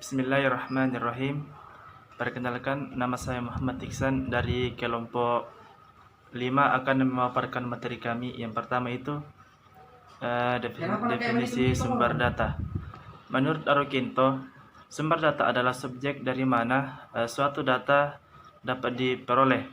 Bismillahirrahmanirrahim. Perkenalkan, nama saya Muhammad Iksan dari kelompok 5 akan memaparkan materi kami. Yang pertama itu definisi sumber data. Menurut Arokinto, sumber data adalah subjek dari mana suatu data dapat diperoleh.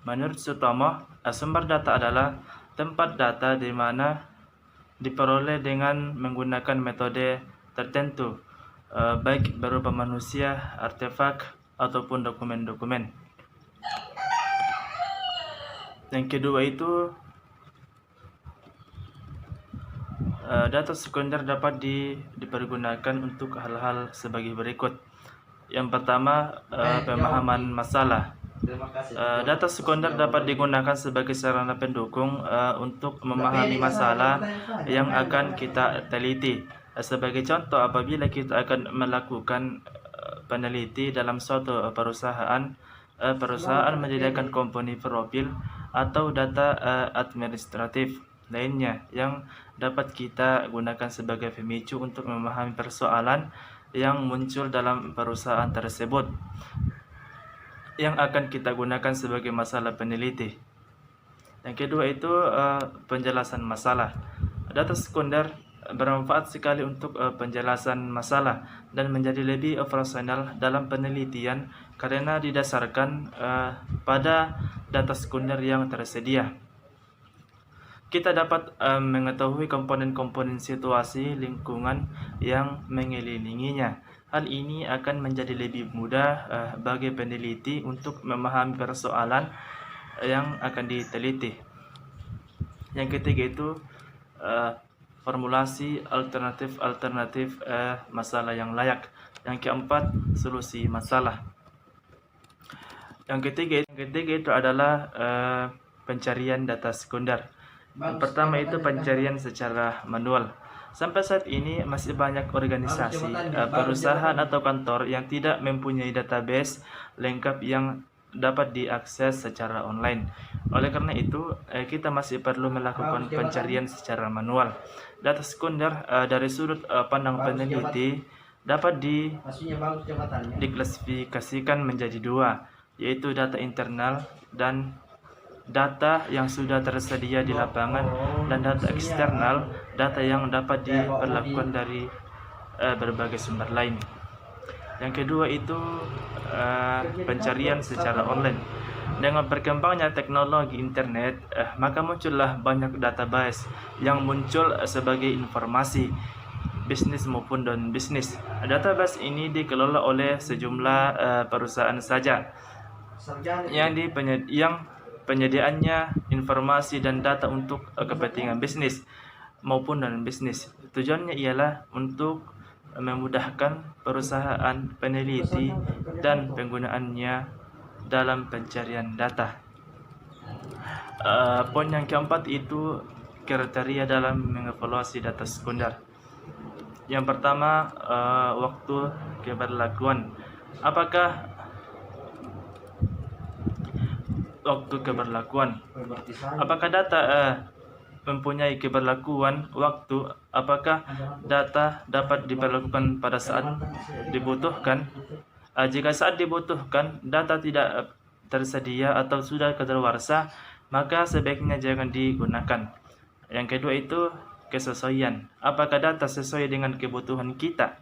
Menurut Sutomo, sumber data adalah tempat data di mana diperoleh dengan menggunakan metode tertentu, baik berupa manusia, artefak, ataupun dokumen-dokumen. Yang kedua itu data sekunder dapat dipergunakan untuk hal-hal sebagai berikut. Yang pertama, pemahaman masalah. Data sekunder dapat digunakan sebagai sarana pendukung untuk memahami masalah yang akan kita teliti. Sebagai contoh, apabila kita akan melakukan peneliti dalam suatu perusahaan menyediakan komponen profil atau data administratif lainnya yang dapat kita gunakan sebagai pemicu untuk memahami persoalan yang muncul dalam perusahaan tersebut yang akan kita gunakan sebagai masalah peneliti. Yang kedua itu penjelasan masalah. Data sekunder bermanfaat sekali untuk penjelasan masalah dan menjadi lebih operasional dalam penelitian karena didasarkan pada data sekunder yang tersedia. Kita dapat mengetahui komponen-komponen situasi lingkungan yang mengelilinginya. Hal ini akan menjadi lebih mudah bagi peneliti untuk memahami persoalan yang akan diteliti. Yang ketiga itu formulasi alternatif masalah yang layak. Yang keempat, solusi masalah. Yang ketiga itu adalah pencarian data sekunder. Yang pertama itu pencarian secara manual. Sampai saat ini masih banyak organisasi, perusahaan atau kantor yang tidak mempunyai database lengkap yang dapat diakses secara online. Oleh karena itu, kita masih perlu melakukan pencarian secara manual. Data sekunder dari sudut pandang peneliti dapat diklasifikasikan menjadi dua, yaitu data internal dan data yang sudah tersedia di lapangan, dan data eksternal, data yang dapat diperlakukan dari berbagai sumber lain. Yang kedua itu pencarian secara online. Dengan berkembangnya teknologi internet, maka muncullah banyak database yang muncul sebagai informasi bisnis maupun non-bisnis. Database ini dikelola oleh sejumlah perusahaan saja yang penyediaannya informasi dan data untuk kepentingan bisnis maupun non-bisnis. Tujuannya ialah untuk memudahkan perusahaan peneliti dan penggunaannya dalam pencarian data. Poin yang keempat itu kriteria dalam mengevaluasi data sekunder. Yang pertama, waktu keberlakuan. Apakah data mempunyai keberlakuan waktu? Apakah data dapat diperlakukan pada saat dibutuhkan? Jika saat dibutuhkan data tidak tersedia atau sudah kadaluarsa, maka sebaiknya jangan digunakan. Yang kedua itu kesesuaian. Apakah data sesuai dengan kebutuhan kita?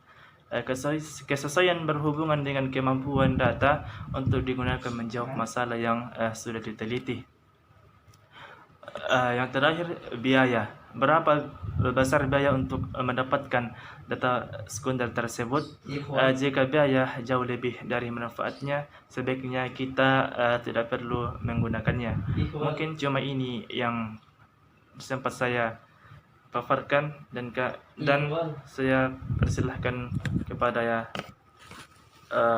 Kesesuaian berhubungan dengan kemampuan data untuk digunakan menjawab masalah yang sudah diteliti. Yang terakhir, biaya. Berapa besar biaya untuk mendapatkan data sekunder tersebut? Jika biaya jauh lebih dari manfaatnya, sebaiknya kita tidak perlu menggunakannya. Mungkin cuma ini yang sempat saya paparkan, dan saya persilahkan kepada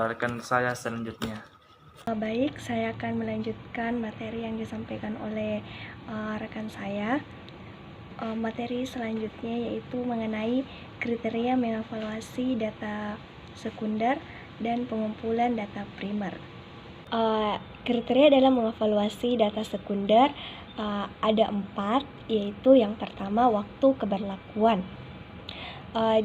rekan saya selanjutnya. Baik, saya akan melanjutkan materi yang disampaikan oleh rekan saya. Materi selanjutnya yaitu mengenai kriteria mengevaluasi data sekunder dan pengumpulan data primer. Kriteria dalam mengevaluasi data sekunder ada 4, yaitu yang pertama, waktu keberlakuan.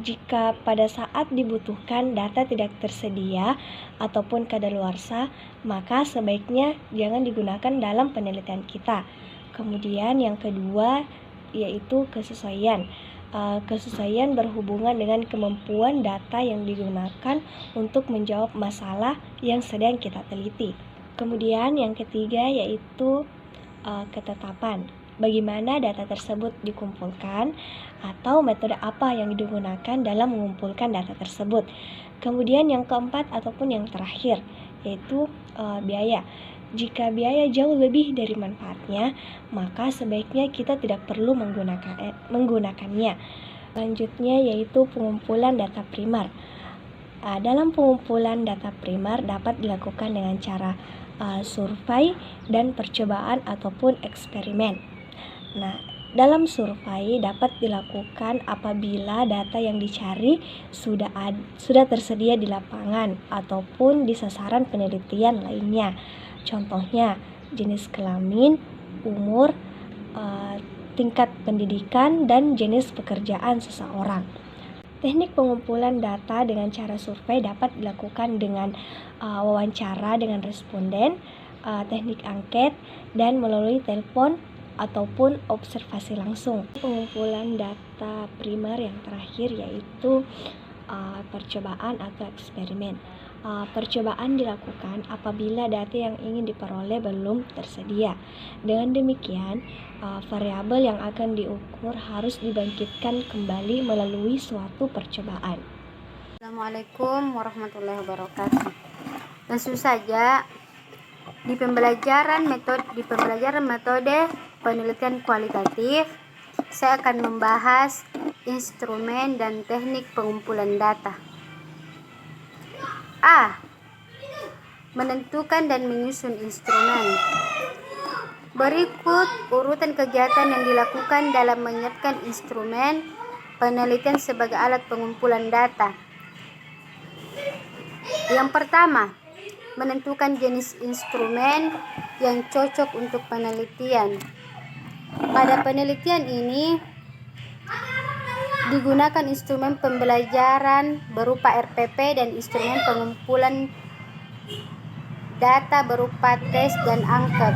Jika pada saat dibutuhkan data tidak tersedia ataupun kadaluarsa, maka sebaiknya jangan digunakan dalam penelitian kita. Kemudian yang kedua yaitu kesesuaian. Kesesuaian berhubungan dengan kemampuan data yang digunakan untuk menjawab masalah yang sedang kita teliti. Kemudian yang ketiga yaitu ketetapan. Bagaimana data tersebut dikumpulkan atau metode apa yang digunakan dalam mengumpulkan data tersebut. Kemudian yang keempat ataupun yang terakhir yaitu biaya. Jika biaya jauh lebih dari manfaatnya, maka sebaiknya kita tidak perlu menggunakannya. Selanjutnya yaitu pengumpulan data primer. Dalam pengumpulan data primer dapat dilakukan dengan cara survei dan percobaan ataupun eksperimen. Nah, dalam survei dapat dilakukan apabila data yang dicari sudah tersedia di lapangan ataupun di sasaran penelitian lainnya. Contohnya, jenis kelamin, umur, tingkat pendidikan, dan jenis pekerjaan seseorang. Teknik pengumpulan data dengan cara survei dapat dilakukan dengan wawancara dengan responden, teknik angket, dan melalui telepon ataupun observasi langsung. Pengumpulan data primer yang terakhir yaitu percobaan atau eksperimen. Percobaan dilakukan apabila data yang ingin diperoleh belum tersedia. Dengan demikian, variabel yang akan diukur harus dibangkitkan kembali melalui suatu percobaan. Assalamualaikum warahmatullahi wabarakatuh. Langsung saja di pembelajaran metode penelitian kualitatif, saya akan membahas instrumen dan teknik pengumpulan data. A. Menentukan dan menyusun instrumen. Berikut urutan kegiatan yang dilakukan dalam menyiapkan instrumen penelitian sebagai alat pengumpulan data. Yang pertama, menentukan jenis instrumen yang cocok untuk penelitian. Pada penelitian ini digunakan instrumen pembelajaran berupa RPP dan instrumen pengumpulan data berupa tes dan angket.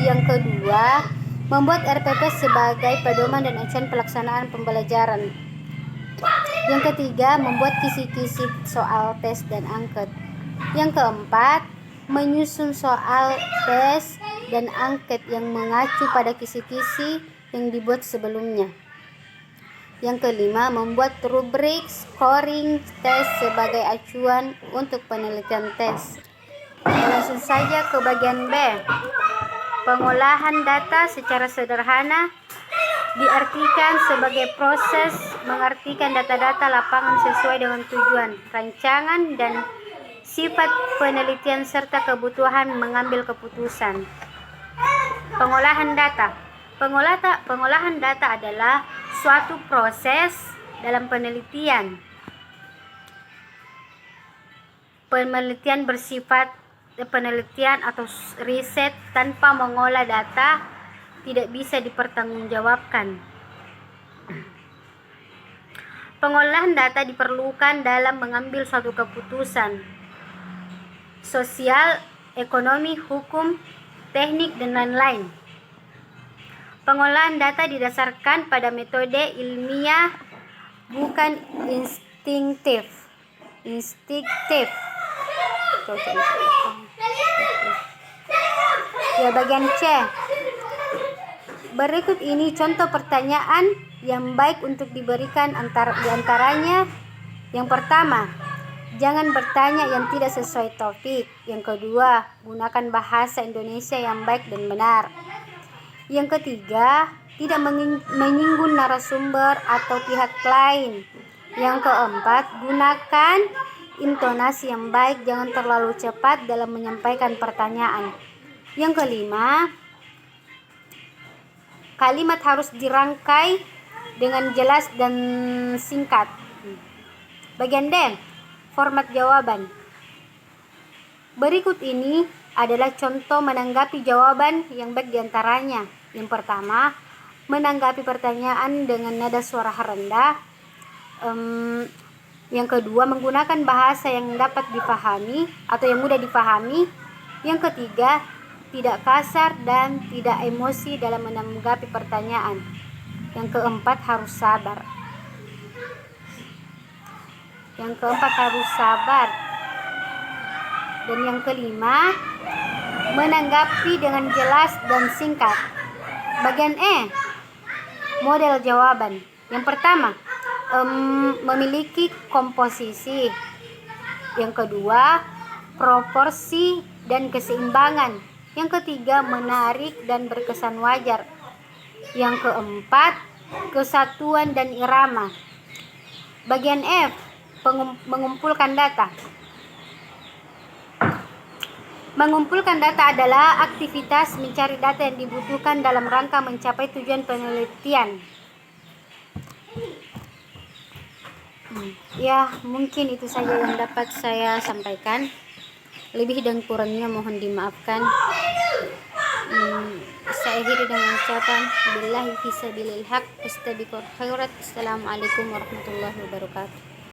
Yang kedua, membuat RPP sebagai pedoman dan acuan pelaksanaan pembelajaran. Yang ketiga, membuat kisi-kisi soal tes dan angket. Yang keempat, menyusun soal tes dan angket yang mengacu pada kisi-kisi yang dibuat sebelumnya. Yang kelima, membuat rubrik scoring tes sebagai acuan untuk penelitian tes. Langsung saja ke bagian B. Pengolahan data secara sederhana diartikan sebagai proses mengartikan data-data lapangan sesuai dengan tujuan, rancangan, dan sifat penelitian serta kebutuhan mengambil keputusan. Pengolahan data. Pengolahan data adalah suatu proses dalam penelitian. Penelitian bersifat penelitian atau riset tanpa mengolah data tidak bisa dipertanggungjawabkan. Pengolahan data diperlukan dalam mengambil suatu keputusan sosial, ekonomi, hukum, teknik, dan lain-lain. Pengolahan data didasarkan pada metode ilmiah, bukan instinktif. Ya, bagian C. Berikut ini contoh pertanyaan yang baik untuk diberikan diantaranya. Yang pertama, jangan bertanya yang tidak sesuai topik. Yang kedua, gunakan bahasa Indonesia yang baik dan benar. Yang ketiga, tidak menyinggung narasumber atau pihak lain. Yang keempat, gunakan intonasi yang baik, jangan terlalu cepat dalam menyampaikan pertanyaan. Yang kelima, kalimat harus dirangkai dengan jelas dan singkat. Bagian D, format jawaban. Berikut ini adalah contoh menanggapi jawaban yang baik diantaranya. Yang pertama, menanggapi pertanyaan dengan nada suara rendah. Yang kedua, menggunakan bahasa yang dapat dipahami atau yang mudah dipahami. Yang ketiga, tidak kasar dan tidak emosi dalam menanggapi pertanyaan. Yang keempat, harus sabar. Dan yang kelima, menanggapi dengan jelas dan singkat. Bagian E, model jawaban. Yang pertama, memiliki komposisi. Yang kedua, proporsi dan keseimbangan. Yang ketiga, menarik dan berkesan wajar. Yang keempat, kesatuan dan irama. Bagian F, mengumpulkan data. Mengumpulkan data adalah aktivitas mencari data yang dibutuhkan dalam rangka mencapai tujuan penelitian. Ya, mungkin itu saja yang dapat saya sampaikan. Lebih dan kurangnya mohon dimaafkan. Saya akhiri dengan ucapan billahi fisabilil haq, istabiqul khairat. Assalamualaikum warahmatullahi wabarakatuh.